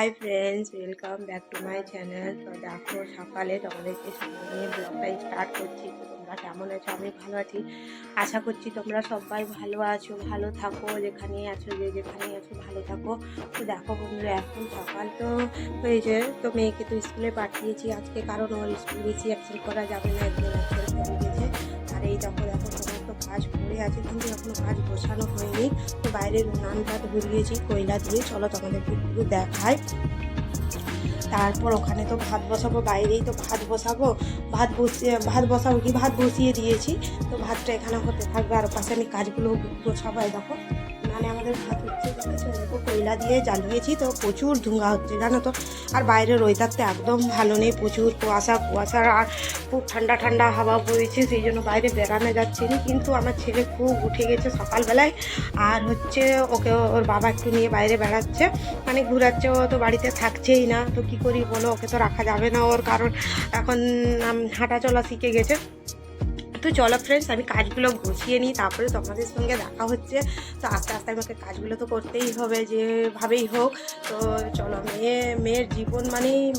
Hi friends, welcome back to my channel. তো দেখো সকালে তোমাদেরকে সঙ্গে নিয়ে ব্লগটা স্টার্ট করছি। তো তোমরা কেমন আছো? আমি ভালো আছি, আশা করছি তোমরা সবাই ভালো আছো, ভালো থাকো, যেখানেই আছো যেখানেই আছো ভালো থাকো। তো দেখো বন্ধুরা, এখন সকাল তো হয়েছে, তো মেয়েকে তো স্কুলে পাঠিয়েছি আজকে, কারণ ওর স্কুল বেশি অ্যাবসেন্ট করা যাবে না, একদিন অ্যাবসেন্ট হয়ে গেছে। আর এই দেখো দেখো সমস্ত কাজ পড়ে আছে, কিন্তু এখনো কাজ গোছানো হয়নি। তো বাইরের উনানটা ধরিয়েছি কয়লা দিয়ে, চলো তোমাদেরকে একটু দেখাই। তারপর ওখানে তো ভাত বসাবো, বাইরেই তো ভাত বসাবো, ভাত বসিয়ে দিয়েছি। তো ভাতটা এখানে হতে থাকবে, আর পাশে আমি কাজগুলো গোছাবো। দেখো মানে আমাদের ভাত হচ্ছে, দেখো কয়লা দিয়ে জ্বালিয়েছি, তো প্রচুর ধোঁয়া হচ্ছে জানো তো। আর বাইরের ওয়েদারটা একদম ভালো নেই, প্রচুর কুয়াশা, আর খুব ঠান্ডা ঠান্ডা হাওয়া বইছে, সেই জন্য বাইরে বেড়ানো যাচ্ছে না। কিন্তু আমার ছেলে খুব উঠে গেছে সকালবেলায়, আর হচ্ছে ওকে ওর বাবা একটু নিয়ে বাইরে বেড়াচ্ছে, মানে ঘুরাচ্ছে। ও তো বাড়িতে থাকছেই না, তো কী করি বলো, ওকে তো রাখা যাবে না ওর, কারণ এখন হাঁটা চলা শিখে গেছে। তো চলো ফ্রেন্ডস, আমি কাজগুলো গুছিয়ে নিই, তারপরে তোমাদের সঙ্গে দেখা হচ্ছে। তো আস্তে আস্তে আমাকে কাজগুলো তো করতেই হবে যেভাবেই হোক। তো চলো, মেয়ের জীবন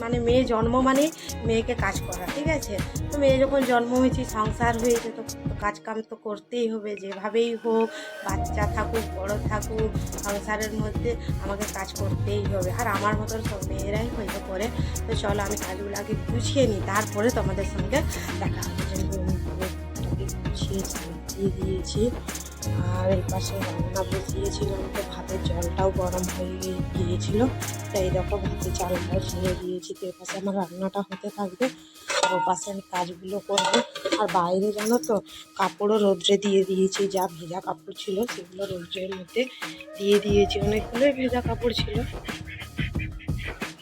মানে মেয়ে জন্ম মানে মেয়েকে কাজ করা, ঠিক আছে? তো মেয়ে যখন জন্ম হয়েছে, সংসার হয়েছে, তো কাজ কাম তো করতেই হবে যেভাবেই হোক, বাচ্চা থাকুক বড় থাকুক, সংসারের মধ্যে আমাকে কাজ করতেই হবে। আর আমার মতন সব মেয়েরাই হয়তো করে। তো চলো, আমি কাজগুলো আগে গুছিয়ে নিই, তারপরে তোমাদের সঙ্গে দেখা হচ্ছে। দিয়ে দিয়েছি, আর এই পাশে রান্না বসিয়েছিলাম, তো ভাতের জলটাও গরম হয়ে গিয়েছিল। তো এই দেখো ভাতের চালটাও ছেড়ে দিয়েছি, তো এই পাশে আমার রান্নাটা হতে থাকবে, আর ও পাশে আমি কাজগুলো করবো। আর বাইরে জানো তো কাপড়ও রোদ্রে দিয়ে দিয়েছি, যা ভেজা কাপড় ছিল সেগুলো রোদ্রের মধ্যে দিয়ে দিয়েছি, অনেকগুলোই ভেজা কাপড় ছিল।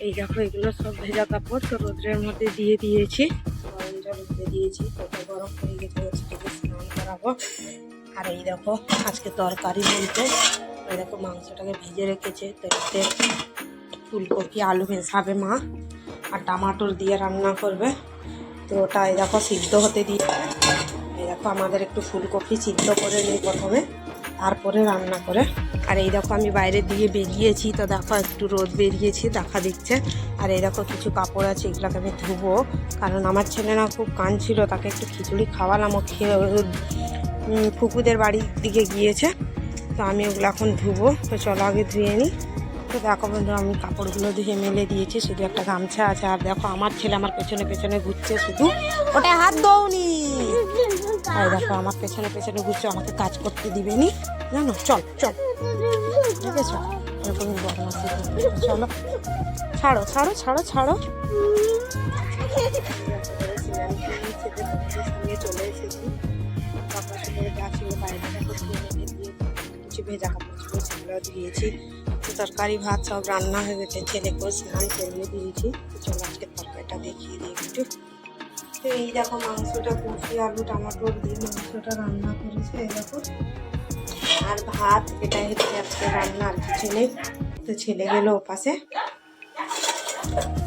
এই দেখো এগুলো সব ভেজা কাপড়, তো রোদ্রের মধ্যে দিয়ে দিয়েছি, গরম জল দিয়ে দিয়েছি, ওটা গরম হয়ে গেছে, সেটাকে স্নান করাবো। আর এই দেখো আজকে তরকারি বলতে, এই দেখো মাংসটাকে ভেজে রেখেছে, তো এতে ফুলকপি আলু মেশাবে মা, আর টমাটোর দিয়ে রান্না করবে। তো ওটা এই দেখো সিদ্ধ হতে দিয়ে, এই দেখো আমাদের একটু ফুলকপি সিদ্ধ করে নিই প্রথমে, তারপরে রান্না করে। আর এই দেখো আমি বাইরে দিয়ে বেরিয়েছি, তো দেখো একটু রোদ বেরিয়েছি, দেখা দিচ্ছে। আর এই দেখো কিছু কাপড় আছে, এগুলোকে আমি ধুবো, কারণ আমার ছেলে না খুব কাঁদছিল, তাকে একটু খিচুড়ি খাওয়ালাম, ও খেয়ে ফুপুদের বাড়ির দিকে গিয়েছে। তো আমি ওগুলো এখন ধুবো, তো চলো আগে ধুয়ে নিই। তো দেখো বন্ধু, আমি কাপড়গুলো ধুয়ে মেলে দিয়েছি, শুধু একটা গামছা আছে। আর দেখো আমার ছেলে আমার পেছনে পেছনে ঘুরছে, শুধু ওটা হাত দৌনি। আর দেখো আমার পেছনে পেছনে ঘুরছে, আমাকে কাজ করতে দিবে নি জানো। চল চল, ঠিক আছে, এরকম বদমাশি করবে। চলো ছাড়ো ছাড়ো ছাড়ো ছাড়ো। চলে এসেছি, কাপড় সাপড়ে যা ছিল বাইরে দেখো ধুয়ে মেলে দিয়ে, কিছু ভেজা কাপড় ছিল সেগুলো দিয়েছি। তরকারি ভাত সব রান্না হয়ে গেছে, ছেলেকেও স্নান করিয়ে দিয়েছি। চলো আজকে তরকারিটা দেখিয়ে দিই একটু। তো এই দেখো মাংসটা কষি আলু টমাটো দিয়ে মাংসটা রান্না করেছে, এই দেখো। আর ভাত, এটাই হচ্ছে আজকে রান্না, আর কিছু নেই। তো ছেলে গেল ও পাশে,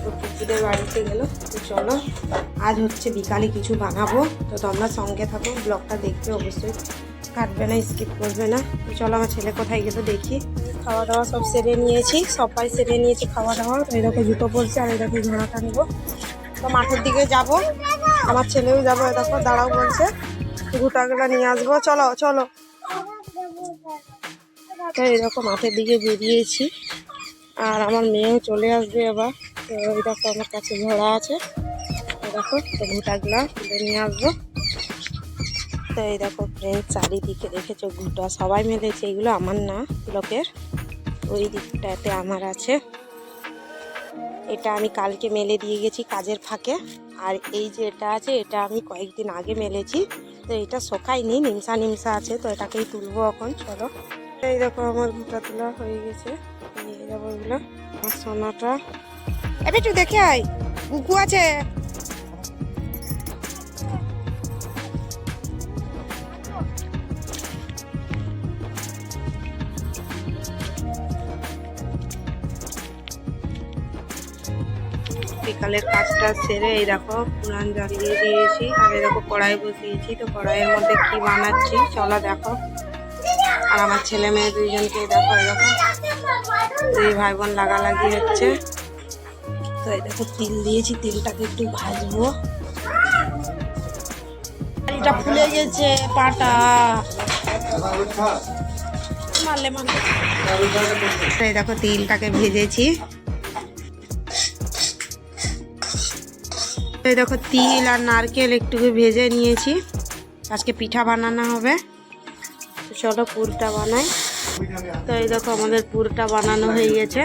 তো পুকুরের বাড়িতে গেল। তো চলো, আজ হচ্ছে বিকালে কিছু বানাবো, তো তোমরা সঙ্গে থাকো, ব্লগটা দেখবে অবশ্যই, কাটবে না, স্কিপ করবে না। তো চলো, আমার ছেলে কোথায় গেলো দেখি। খাওয়া দাওয়া সব সেরে নিয়েছি, সবাই সেরে নিয়েছি খাওয়া দাওয়া। এই দেখো জুতো পরছে, আর এই দেখো ঘোড়াটা নিবো, তো মাঠের দিকে যাব, আমার ছেলেও যাবো। এই দেখো দাঁড়াও বলছে, জুতাগুলো নিয়ে আসবো, চলো চলো। তো এই দেখো মাঠের দিকে বেরিয়েছি, আর আমার মেয়েও চলে আসবে এবার। তো এই দেখো আমার কাছে ঘোড়া আছে, এই দেখো, তো ঘুটাগুলা তুলে নিয়ে আসবো। তো এই দেখো ফ্রেন্ড, চারিদিকে দেখেছো ঘুটা সবাই মেলেছে, এগুলো আমার না, লোকের। ওই দিকটাতে আমার আছে, এটা আমি কালকে মেলে দিয়ে গেছি কাজের ফাঁকে। আর এই যে এটা আছে, এটা আমি কয়েকদিন আগে মেলেছি, তো এটা শোকায়নি, নিমসা আছে, তো এটাকেই তুলবো এখন। চলো, এই দেখো আমার ঘুটা তোলা হয়ে গেছে, নিয়ে যাবো এগুলো। আমার সোনাটা এবার একটু দেখে আয়, গুকু আছে। বিকালের কাজটা সেরে এই দেখো উনান জ্বালিয়ে দিয়েছি, আর এই দেখো কড়াই বসিয়েছি, তো কড়াইয়ের মধ্যে কি বানাচ্ছি চলো দেখো। আর আমার ছেলে মেয়ে দুইজনকে দেখো, এই দেখো দুই ভাই বোন লাগালাগি হচ্ছে। তো এই দেখো তিল দিয়েছি, তিলটাকে একটু ভাজবো। এটা ফুলে গেছে পাটা, মারলে মারলে। এই দেখো তিলটাকে ভেজেছি। এই দেখো তিল আর নারকেল একটু ভেজে নিয়েছি, আজকে পিঠা বানানো হবে। তো চলো পুরটা বানাই। তো এই দেখো আমাদের পুরটা বানানো হয়ে গেছে।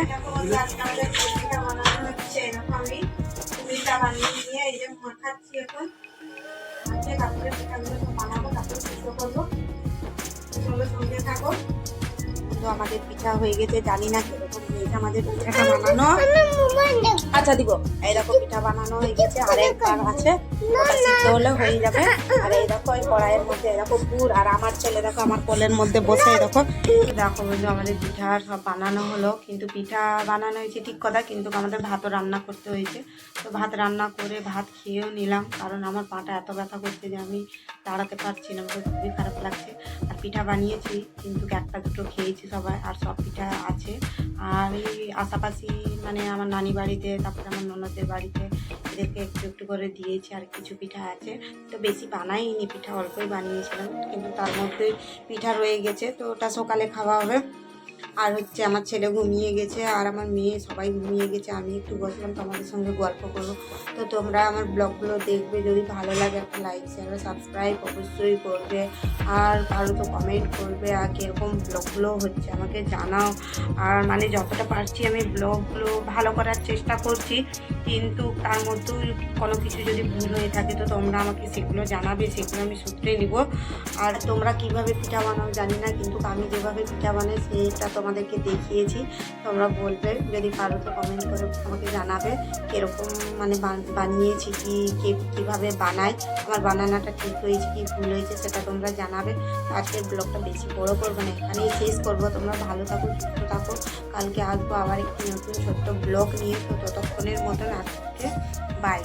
আমাদের পিঠা হয়ে গেছে, জানি না কিরকম হয়েছে আমাদের পিঠাটা বানানো। আচ্ছা দিব, এই দেখো পিঠা বানানো হয়ে গেছে, আর একবার আছে, ওটা সিদ্ধ হলে হয়ে যাবে। আর এই দেখো এই কড়াইয়ের মধ্যে এরকম পুর, আর আমার ছেলে দেখো আমার কোলের মধ্যে বসে দেখো দেখো বন্ধু আমাদের পিঠা সব বানানো হলো। কিন্তু পিঠা বানানো হয়েছে ঠিক কথা, কিন্তু আমাদের ভাতও রান্না করতে হয়েছে। তো ভাত রান্না করে ভাত খেয়েও নিলাম, কারণ আমার পাটা এত ব্যথা করছে যে আমি দাঁড়াতে পারছি না, আমাকে খুবই খারাপ লাগছে। আর পিঠা বানিয়েছি কিন্তু একটা দুটো খেয়েছি সবাই, আর সব পিঠা আছে। আর এই আশাপাশি মানে আমার নানি বাড়িতে, তারপরে আমার ননদের বাড়িতে এদেরকে একটু একটু করে দিয়েছি। আর কিছু পিঠা আছে, তো বেশি বানাইনি পিঠা, অল্পই বানিয়েছিলাম, কিন্তু তার মধ্যে পিঠা রয়ে গেছে, তো ওটা সকালে খাওয়া হবে। আর হচ্ছে আমার ছেলে ঘুমিয়ে গেছে, আর আমার মেয়ে সবাই ঘুমিয়ে গেছে, আমি একটু বসলাম তোমাদের সঙ্গে গল্প করবো। তো তোমরা আমার ব্লগগুলো দেখবে, যদি ভালো লাগে একটা লাইক শেয়ার সাবস্ক্রাইব অবশ্যই করবে। আর ভালো তো কমেন্ট করবে, আর কীরকম ব্লগগুলো হচ্ছে আমাকে জানাও। আর মানে যতটা পারছি আমি ব্লগগুলো ভালো করার চেষ্টা করছি, কিন্তু তার মধ্যেও কোনো কিছু যদি ভুল হয়ে থাকে তো তোমরা আমাকে সেগুলো জানাবে, সেগুলো আমি সূত্রে নিব। আর তোমরা কিভাবে পিঠা বানাও জানি না, কিন্তু আমি যেভাবে পিঠা বানাই সেইটা তোমাদেরকে দেখিয়েছি। তোমরা বলবে, যদি পারো তো কমেন্ট করে আমাকে জানাবে কীরকম মানে বানিয়েছি, কীভাবে বানাই, আমার বানানোটা ঠিক হয়েছে কি ভুল হয়েছে সেটা তোমরা জানাবে। আজকের ব্লগটা বেশি বড় করবো না, এখানেই শেষ করবো। তোমরা ভালো থাকো, সুস্থ থাকো, কালকে আসবো আবার একটি নতুন ছোট্ট ব্লগ নিয়ে। তো ততক্ষণের মতন আজকে বাই।